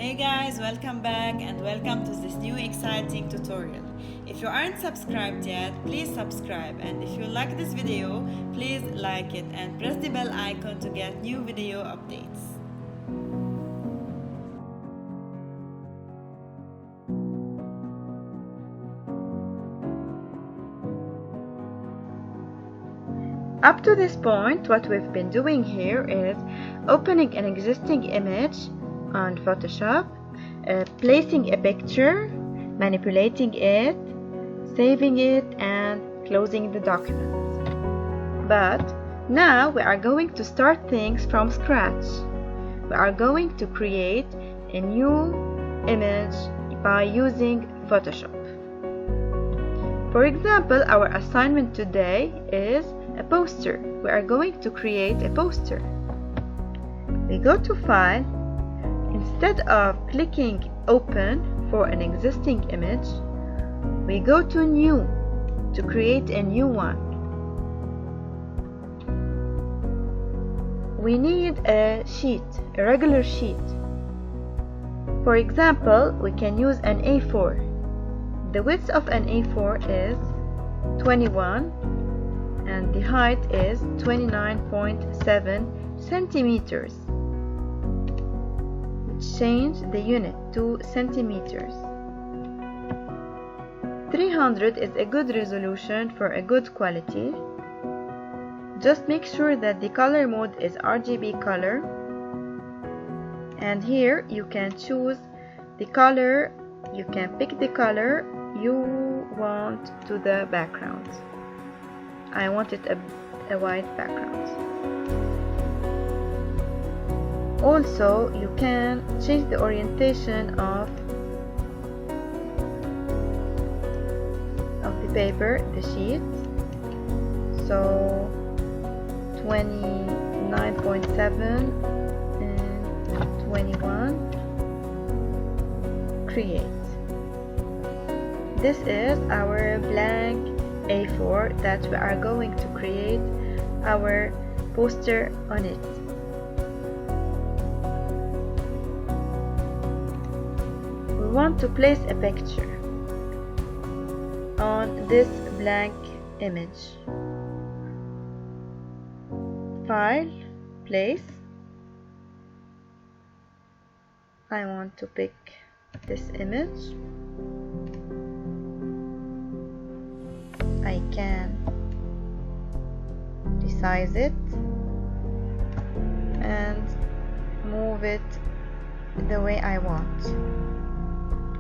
Hey guys, welcome back and welcome to this new exciting tutorial. If you aren't subscribed yet, please subscribe, and if you like this video, please like it and press the bell icon to get new video updates. Up to this point, what we've been doing here is opening an existing image on Photoshop, placing a picture, manipulating it, saving it, and closing the document. But now we are going to start things from scratch. We are going to create a new image by using Photoshop. For example, our assignment today is a poster. We are going to create a poster. We go to File. Instead of clicking Open for an existing image, we go to New to create a new one. We need a sheet, a regular sheet. For example, we can use an A4. The width of an A4 is 21 and the height is 29.7 centimeters. Change the unit to centimeters. 300 is a good resolution for a good quality. Just make sure that the color mode is RGB color, and here you can choose the color. You can pick the color you want to the background. I wanted a white background. Also, you can change the orientation of the paper, the sheet. So 29.7 and 21. Create. This is our blank A4 that we are going to create our poster on it. We want to place a picture on this blank image. File, Place. I want to pick this image. I can resize it and move it the way I want,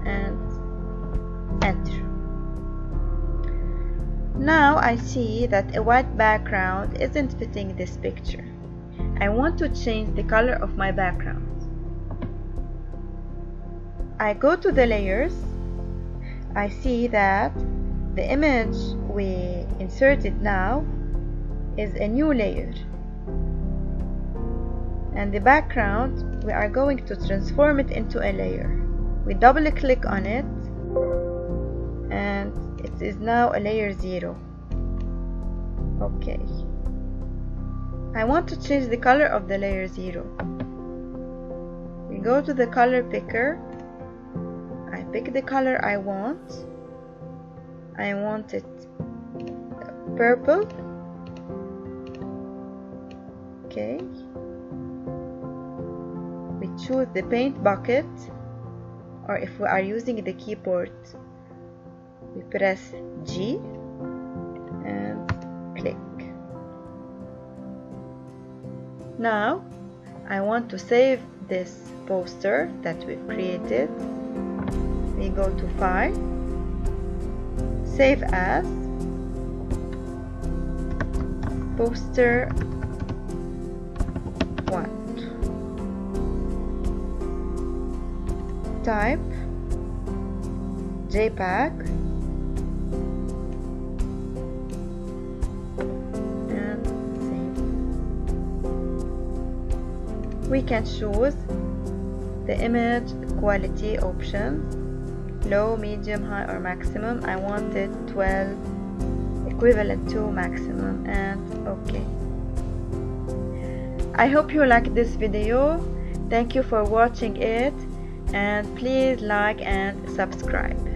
and enter. Now I see that a white background isn't fitting this picture. I want to change the color of my background. I go to the layers. I see that the image we inserted now is a new layer, and the background we are going to transform it into a layer. We double click on it and it is now a layer 0. Okay, I want to change the color of the layer 0. We go to the color picker. I pick the color I want. I want it purple. Okay, we choose the paint bucket, or if we are using the keyboard, we press G and click. Now I want to save this poster that we've created. We go to File, Save As, Poster 1. Type JPEG and save. We can choose the image quality options: low, medium, high, or maximum. I wanted 12, equivalent to maximum, and OK. I hope you liked this video. Thank you for watching it. and please like and subscribe.